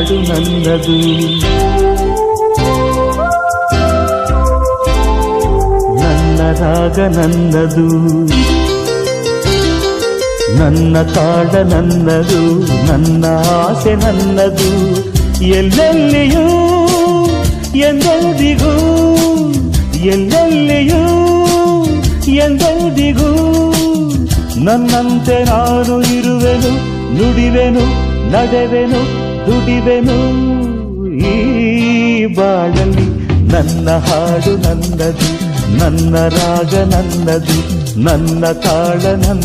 ಹಾಡು ನನ್ನದು. ನನ್ನ ರಾಗ ನನ್ನದು, ನನ್ನ ತಾಳ ನನ್ನದು, ನನ್ನ ಆಸೆ ನನ್ನದು. ಎಲ್ಲೆಲ್ಲಿಯೂ ಎಂದೆಂದಿಗೂ, ಎಲ್ಲೆಲ್ಲಿಯೂ ಎಂದೆಂದಿಗೂ ನನ್ನಂತೆ ನಾನು ಇರುವೆನು, ನುಡಿವೆನು, ನಡೆವೆನು, ದುಡಿವೆನು. ಈ ಬಾಳಲ್ಲಿ ನನ್ನ ಹಾಡು ನನ್ನದು, ನನ್ನ ರಾಗ ನನ್ನದು, ನನ್ನ ತಾಳ ನನ್ನ